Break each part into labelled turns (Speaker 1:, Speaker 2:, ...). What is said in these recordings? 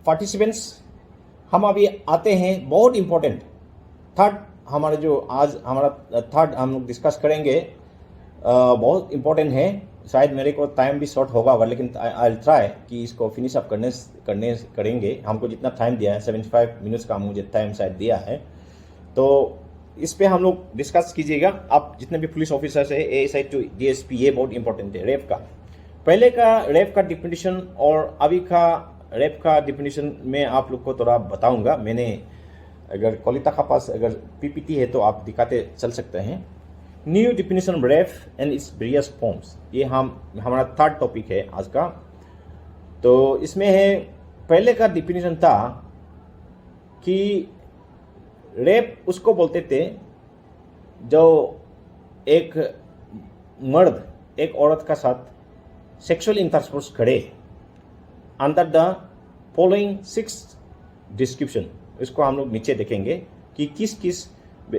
Speaker 1: Participants, हम अभी आते हैं बहुत इंपॉर्टेंट थर्ड, हमारे जो आज हमारा थर्ड हम लोग डिस्कस करेंगे, बहुत इंपॉर्टेंट है। शायद मेरे को टाइम भी शॉर्ट होगा लेकिन आई विल ट्राई कि इसको फिनिश अप करेंगे। हमको जितना टाइम दिया है 75 मिनट्स का मुझे टाइम शायद दिया है, तो इस पे हम लोग डिस्कस कीजिएगा। आप जितने भी पुलिस ऑफिसर्स है, ASI टू DSP, ये बहुत इंपॉर्टेंट है। रेप का पहले का रेप का डिफिनीशन और अभी का रेप का डिफिनीशन में आप लोग को थोड़ा बताऊंगा। मैंने अगर कॉलिता का पास अगर PPT है तो आप दिखाते चल सकते हैं। New definition of rape and its various forms, ये हमारा थर्ड टॉपिक है आज का। तो इसमें है, पहले का डिफिनीशन था कि रेप उसको बोलते थे जो एक मर्द एक औरत का साथ सेक्सुअल इंटरकोर्स करे अंडर द फॉलोइंग 6 डिस्क्रिप्शन। इसको हम लोग नीचे देखेंगे कि किस किस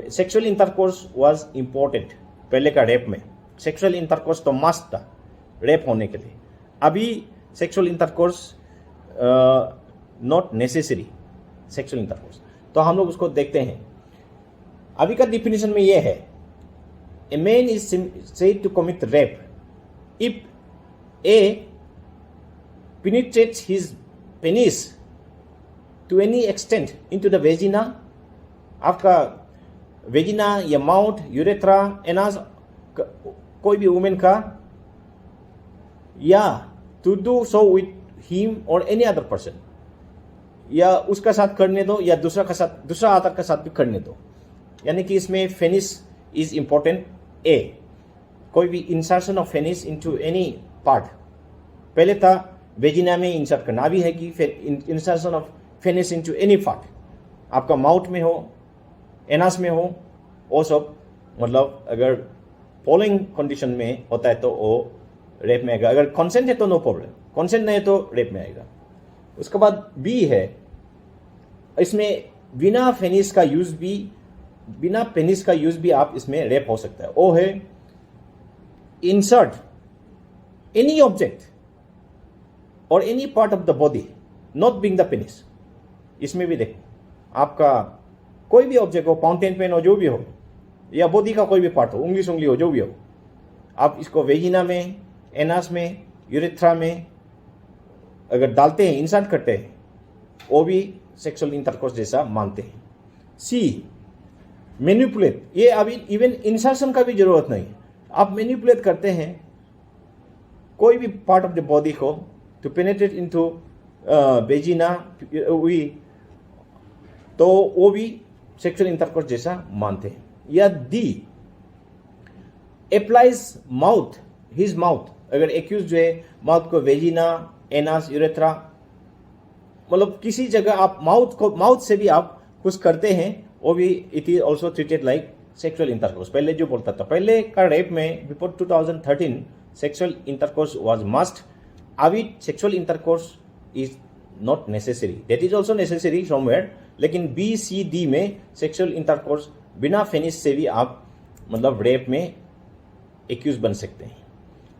Speaker 1: सेक्सुअल इंटरकोर्स वाज इम्पोर्टेंट। पहले का रेप में सेक्सुअल इंटरकोर्स तो मस्ट था रेप होने के लिए। अभी sexual intercourse not necessary sexual intercourse, तो हम लोग उसको देखते हैं। अभी का डिफिनीशन में ये है, a man is said to commit rape if a penetrates his penis to any extent into the vagina, आपका वेजिना या माउथ, यूरेथ्रा, एनास, कोई भी वुमेन का, या to do so with him और एनी अदर पर्सन, या उसका साथ करने दो या दूसरा आदर का साथ भी करने दो। यानी कि इसमें फेनिस इज इंपॉर्टेंट। ए, कोई भी insertion of fairness into any part. पहले था वेजिना में इंसर्ट करना, अभी है कि insertion of fairness into any part, आपका माउथ में हो, एनास में हो, वो सब मतलब अगर फॉलोइंग कंडीशन में होता है तो वो रेप में आएगा। अगर कंसेंट है तो नो प्रॉब्लम, कंसेंट नहीं है तो रेप में आएगा। उसके बाद बी है, इसमें बिना पेनिस का यूज भी आप इसमें रेप हो सकता है। वो है इंसर्ट एनी ऑब्जेक्ट और any part of the body not being the penis. इसमें भी देखो, आपका कोई भी ऑब्जेक्ट हो, फाउंटेन पेन हो, जो भी हो, या बॉडी का कोई भी पार्ट हो, उंगली हो, जो भी हो, आप इसको वेजिना में, एनास में, यूरेथ्रा में अगर डालते हैं, इंसर्ट करते हैं, वो भी सेक्सुअल इंटरकोर्स जैसा मानते हैं। सी, मैनिपुलेट, ये अभी इवन इंसर्शन का भी जरूरत नहीं, आप मैनिपुलेट करते हैं कोई भी पार्ट ऑफ द बॉडी को टू पेनेट्रेट इनटू वेजिना, तो वो भी सेक्सुअल इंटरकोर्स जैसा मानते हैं। या D, applies mouth, his mouth, अगर एक्यूज जो है माउथ को वेजिना, एनास, यूरेथ्रा, मतलब किसी जगह आप माउथ से भी आप कुछ करते हैं, वो भी it is also treated like sexual intercourse. पहले जो बोलता था, पहले का रेप में before 2013 sexual intercourse was must. अभी sexual intercourse is not necessary, that is also necessary somewhere, लेकिन बी सी डी में सेक्सुअल इंटरकोर्स बिना फेनिस से भी आप मतलब रेप में एक्यूज बन सकते हैं।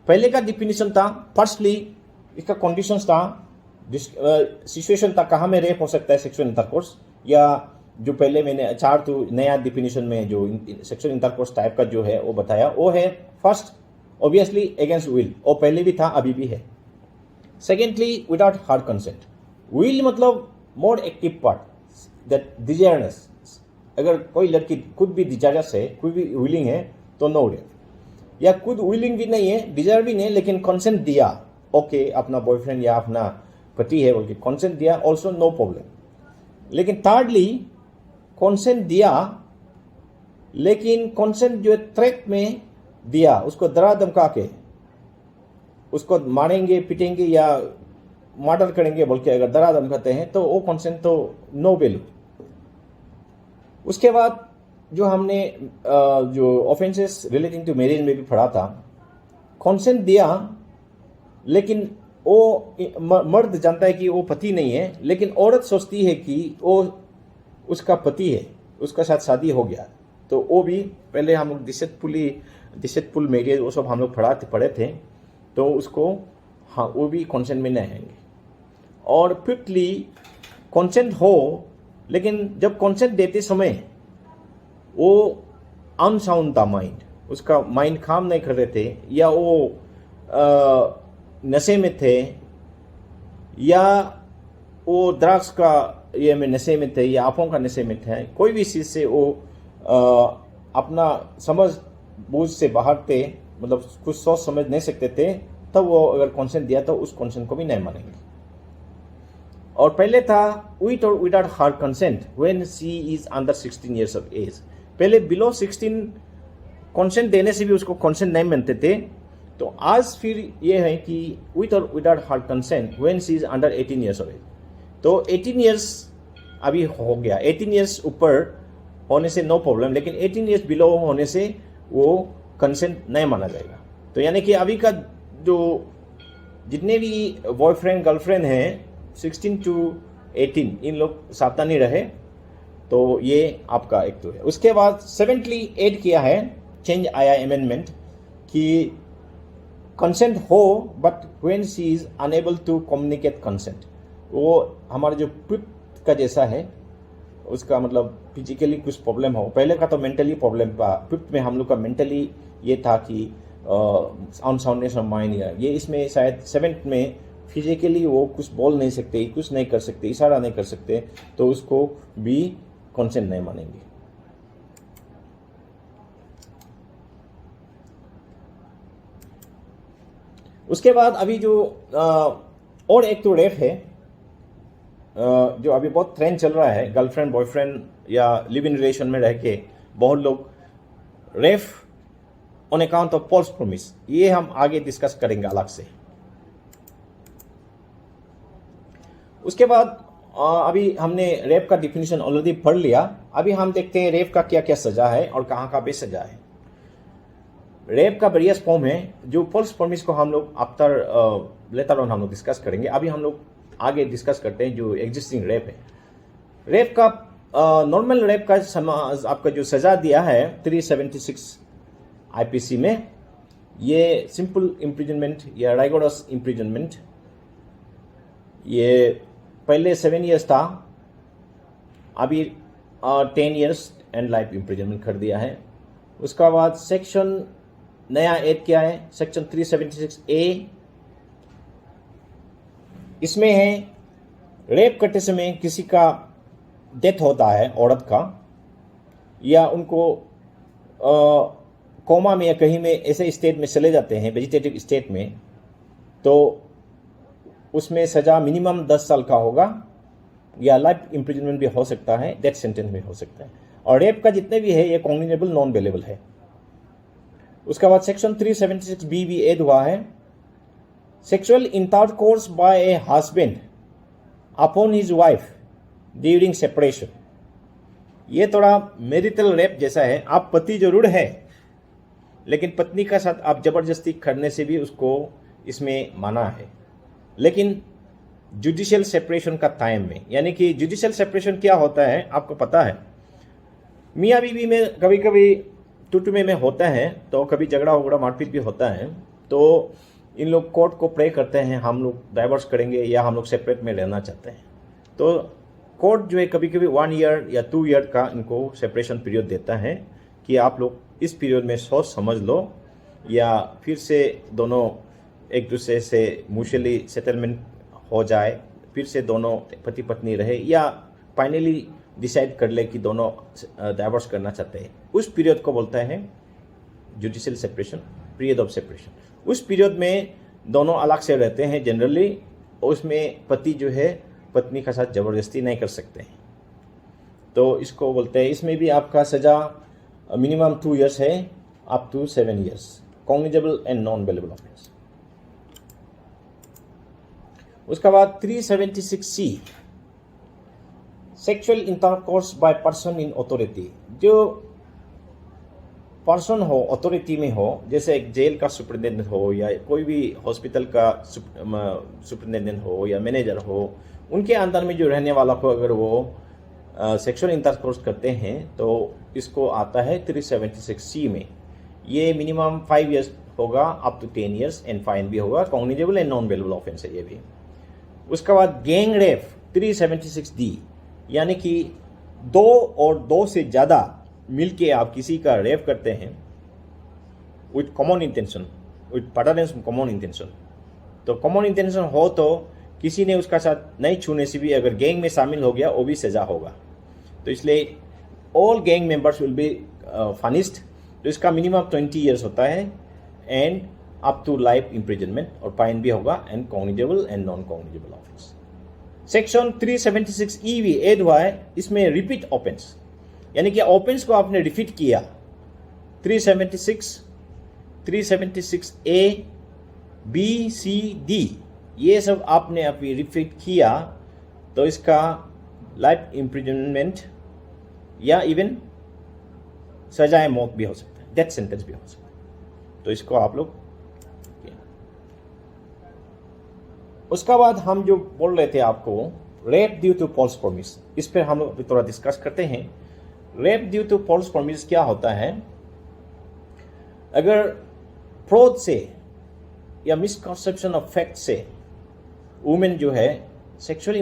Speaker 1: पहले का डिफिनीशन था, फर्स्टली इसका कंडीशंस था, सिचुएशन था कहाँ में रेप हो सकता है सेक्सुअल इंटरकोर्स, या जो पहले मैंने 4 तो नया डिफिनीशन में जो सेक्सुअल इंटरकोर्स टाइप का जो है वो बताया, वो है फर्स्ट ऑब्वियसली अगेंस्ट विल, वो पहले भी था अभी भी है। Secondly without hard consent, will मतलब मोर एक्टिव पार्ट, दैट डिजायरनेस, अगर कोई लड़की खुद भी डिजायरस है, खुद भी विलिंग है तो नो रेप, या खुद विलिंग भी नहीं है, डिजायर भी नहीं, लेकिन कंसेंट दिया, ओके अपना बॉयफ्रेंड या अपना पति है बोल के कंसेंट दिया, ऑल्सो नो प्रॉब्लम। लेकिन थर्डली कंसेंट दिया, लेकिन कंसेंट जो थ्रेट में दिया, उसको डरा धमका के उसको मारेंगे, पिटेंगे या मर्डर करेंगे बोल के अगर डरा धमकाते हैं तो वो कंसेंट तो नो वैल्यू। उसके बाद जो हमने जो ऑफेंसेस रिलेटिंग टू मैरिज में भी पढ़ा था, कंसेंट दिया लेकिन वो मर्द जानता है कि वो पति नहीं है, लेकिन औरत सोचती है कि वो उसका पति है, उसका साथ शादी हो गया, तो वो भी पहले हम लोग डिसेटफुल मैरिज वो सब हम लोग पढ़े थे। तो उसको हाँ वो भी कंसेंट में नहीं आएंगे। और फिफ्थली कंसेंट हो लेकिन जब कंसेंट देते समय वो अनसाउंड था माइंड, उसका माइंड काम नहीं कर रहे थे, या वो नशे में थे, या वो ड्रग्स का ये में नशे में थे, या आंखों का नशे में थे, कोई भी चीज़ से वो अपना समझ बूझ से बाहर थे, मतलब कुछ सोच समझ नहीं सकते थे, तब वो अगर कंसेंट दिया तो उस कंसेंट को भी नहीं मानेंगे। और पहले था विथ और without her consent when she is under 16 years of age. पहले बिलो 16 कंसेंट देने से भी उसको कंसेंट नहीं मानते थे। तो आज फिर ये है कि विथ और without her consent when she is under 18 years of age. तो 18 ईयर्स अभी हो गया, 18 ईयर्स ऊपर होने से नो प्रॉब्लम, लेकिन 18 ईयर्स बिलो होने से वो कंसेंट नहीं माना जाएगा। तो यानी कि अभी का जो जितने भी बॉयफ्रेंड गर्लफ्रेंड हैं 16 to 18, इन लोग सावधानी रहे। तो ये आपका एक तो है। उसके बाद 7th ऐड किया है, चेंज आया अमेंडमेंट कि कंसेंट हो but when she is unable to communicate consent. वो हमारा जो फिफ्थ का जैसा है, उसका मतलब फिजिकली कुछ प्रॉब्लम हो। पहले का तो मेंटली प्रॉब्लम था, फिफ्थ में हम लोग का मेंटली ये था कि अनसाउंडनेस ऑफ माइंड, ये इसमें शायद 7th में फिजिकली वो कुछ बोल नहीं सकते, कुछ नहीं कर सकते, इशारा नहीं कर सकते, तो उसको भी कंसेंट नहीं मानेंगे। उसके बाद अभी जो और एक तो रेप है जो अभी बहुत ट्रेंड चल रहा है, गर्लफ्रेंड बॉयफ्रेंड या लिव इन रिलेशन में रह के बहुत लोग rape on account of false promise, ये हम आगे डिस्कस करेंगे अलग से। उसके बाद अभी हमने रेप का डिफिनीशन ऑलरेडी पढ़ लिया। अभी हम देखते हैं रेप का क्या क्या सजा है और कहाँ का भी सजा है। रेप का वेरियस फॉर्म है, जो फॉल्स प्रॉमिस को हम लोग आफ्टर लेटर ऑन हम लोग डिस्कस करेंगे। अभी हम लोग आगे डिस्कस करते हैं जो एग्जिस्टिंग रेप है। रेप का नॉर्मल रेप का आपका जो सजा दिया है 376 आईपीसी में, ये सिंपल इम्प्रिजनमेंट या राइगोरस इम्प्रिजनमेंट, ये पहले 7 ईयर्स था, अभी 10 ईयर्स एंड लाइफ इम्प्रिजनमेंट कर दिया है। उसका बाद सेक्शन नया ऐड किया है, सेक्शन 376A। इसमें है रेप करते समय किसी का डेथ होता है औरत का, या उनको कोमा में या कहीं में ऐसे स्टेट में चले जाते हैं, वेजिटेटिव स्टेट में, तो उसमें सजा मिनिमम 10 साल का होगा, या लाइफ इम्प्रिजनमेंट भी हो सकता है, डेथ सेंटेंस भी हो सकता है। और रेप का जितने भी है ये कॉग्निजेबल नॉन बेलेबल है। उसके बाद सेक्शन 376B भी ऐड हुआ है, sexual intercourse by a husband upon his wife during separation. ये थोड़ा मैरिटल रेप जैसा है, आप पति जरूर है लेकिन पत्नी का साथ आप जबरदस्ती करने से भी उसको इसमें माना है, लेकिन जुडिशियल सेपरेशन का टाइम में। यानी कि जुडिशियल सेपरेशन क्या होता है आपको पता है, मियाँ बीवी में कभी कभी टुटमे में होता है, तो कभी झगड़ा वगड़ा मारपीट भी होता है, तो इन लोग कोर्ट को प्रे करते हैं हम लोग डाइवोर्स करेंगे या हम लोग सेपरेट में रहना चाहते हैं। तो कोर्ट जो है कभी कभी 1 ईयर या 2 ईयर का इनको सेपरेशन पीरियड देता है कि आप लोग इस पीरियड में सोच समझ लो, या फिर से दोनों एक दूसरे से म्यूचुअली सेटलमेंट हो जाए, फिर से दोनों पति पत्नी रहे, या फाइनली डिसाइड कर ले कि दोनों डाइवोर्स करना चाहते हैं। उस पीरियड को बोलता है judicial separation, period of separation. उस पीरियड में दोनों अलग से रहते हैं जनरली, उसमें पति जो है पत्नी का साथ जबरदस्ती नहीं कर सकते हैं, तो इसको बोलते हैं। इसमें भी आपका सजा मिनिमम 2 ईयर्स है up to 7 years, cognizable and non bailable offence. उसके बाद 376C sexual intercourse by person in authority. जो पर्सन हो अथॉरिटी में हो, जैसे एक जेल का सुपरिटेंडेंट हो या कोई भी हॉस्पिटल का सुपरिटेंडेंट हो या मैनेजर हो, उनके अंदर में जो रहने वाला को अगर वो सेक्सुअल इंटरकोर्स करते हैं तो इसको आता है 376C में। ये मिनिमम 5 ईयर्स होगा up to 10 years and fine भी होगा, cognizable and non bailable offence है ये भी। उसके बाद गैंग रेप 376D, यानी कि 2 और 2 से ज़्यादा मिलके आप किसी का रेप करते हैं विथ कॉमन इंटेंशन, विथ पटरेंस कॉमन इंटेंशन। तो कॉमन इंटेंशन हो तो किसी ने उसका साथ नहीं छूने से भी अगर गैंग में शामिल हो गया वो भी सज़ा होगा। तो इसलिए all gang members will be punished. तो इसका मिनिमम 20 years होता है and up to life imprisonment, और फाइन भी होगा and cognizable and non cognizable offence. Section 376E भी ऐड हुआ है, इसमें रिपीट ऑफेंस, यानी कि ऑफेंस को आपने रिपीट किया। 376A, B, C, D ये सब आपने अभी रिपीट किया तो इसका लाइफ इम्प्रिजनमेंट या इवन सजाए मौत भी हो सकता है, डेथ सेंटेंस भी हो सकता है। तो इसको आप लोग, उसका बाद हम जो बोल रहे थे आपको rape due to false promise, इस पर हम लोग थोड़ा डिस्कस करते हैं। Rape due to false promise क्या होता है? अगर फ्रॉड से या मिसकंसेप्शन ऑफ फैक्ट से वुमेन जो है सेक्सुअल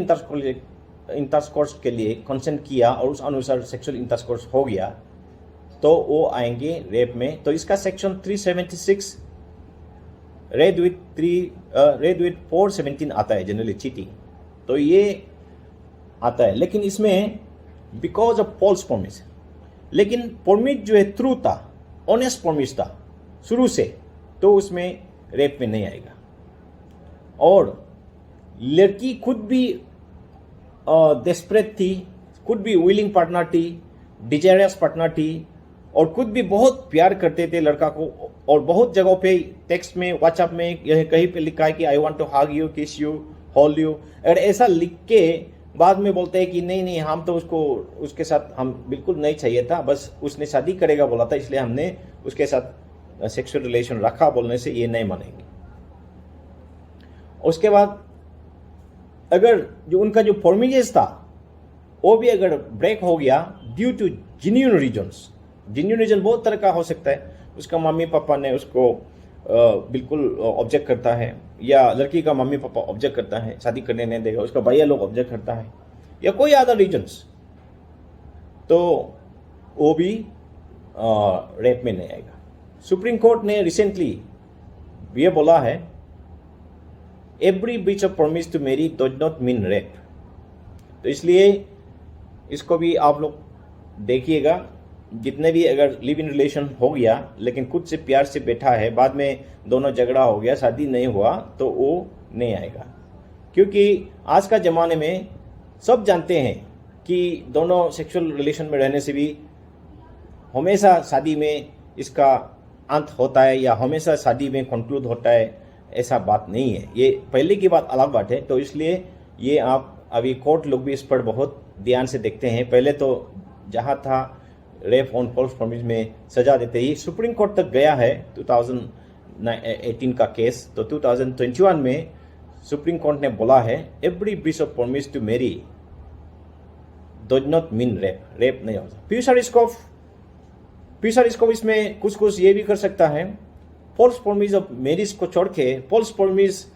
Speaker 1: इंटरकोर्स के लिए कंसेंट किया और उस अनुसार सेक्सुअल इंटरकोर्स हो गया तो वो आएंगे रेप में। तो इसका सेक्शन 376 रेड विथ 417 आता है, जनरली चीटिंग, तो ये आता है। लेकिन इसमें बिकॉज ऑफ फॉल्स प्रॉमिस, लेकिन प्रॉमिस जो है ट्रू था, ऑनेस्ट प्रॉमिस था शुरू से, तो उसमें रेप में नहीं आएगा। और लड़की खुद भी डेस्परेट थी, खुद भी विलिंग पार्टनर थी, डिजायरस पार्टनर थी, और खुद भी बहुत प्यार करते थे लड़का को, और बहुत जगहों पे टेक्स्ट में, व्हाट्सएप में कहीं पे लिखा है कि I want to hug you, kiss you, hold you. अगर ऐसा लिख के बाद में बोलते हैं कि नहीं नहीं हम तो उसके साथ हम बिल्कुल नहीं चाहिए था, बस उसने शादी करेगा बोला था इसलिए हमने उसके साथ सेक्सुअल रिलेशन रखा, बोलने से ये नहीं मानेंगे। उसके बाद अगर जो उनका जो फॉर्मिजेस था वो भी अगर ब्रेक हो गया due to genuine reasons, genuine reason बहुत तरह का हो सकता है। उसका मम्मी पापा ने उसको बिल्कुल ऑब्जेक्ट करता है, या लड़की का मम्मी पापा ऑब्जेक्ट करता है, शादी करने नहीं देगा, उसका भैया लोग ऑब्जेक्ट करता है, या कोई अदर रीजन्स, तो वो भी रेप में नहीं आएगा। सुप्रीम कोर्ट ने रिसेंटली ये बोला है every breach of promise to marry does not mean rape. तो इसलिए इसको भी आप लोग देखिएगा, जितने भी अगर लिव इन रिलेशन हो गया लेकिन खुद से प्यार से बैठा है, बाद में दोनों झगड़ा हो गया, शादी नहीं हुआ, तो वो नहीं आएगा। क्योंकि आज का ज़माने में सब जानते हैं कि दोनों सेक्सुअल रिलेशन में रहने से भी हमेशा शादी में इसका अंत होता है या हमेशा शादी में कंक्लूड होता है, ऐसा बात नहीं है। ये पहले की बात अलग बात है। तो इसलिए ये आप अभी कोर्ट लोग भी इस पर बहुत ध्यान से देखते हैं। पहले तो जहाँ था रेप ऑन फॉल्स प्रॉमिस में सजा देते ही सुप्रीम कोर्ट तक गया है 2018 का केस। तो 2021 में सुप्रीम कोर्ट ने बोला है every breach of promise to marry does not mean rape, rape नहीं होता। फ्यूचर स्कोप इसमें कुछ ये भी कर सकता है, फॉल्स प्रॉमिस ऑफ मैरिज को छोड़ के false promise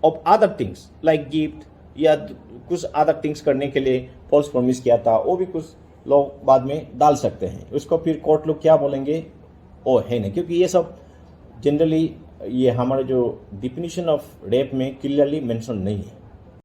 Speaker 1: of other things like gift या कुछ अदर थिंग्स करने के लिए फॉल्स प्रॉमिस किया था, वो भी कुछ लोग बाद में डाल सकते हैं। उसको फिर कोर्ट लोग क्या बोलेंगे वो है नहीं, क्योंकि ये सब जनरली ये हमारे जो डिफिनीशन ऑफ रेप में क्लियरली मेंशन नहीं है।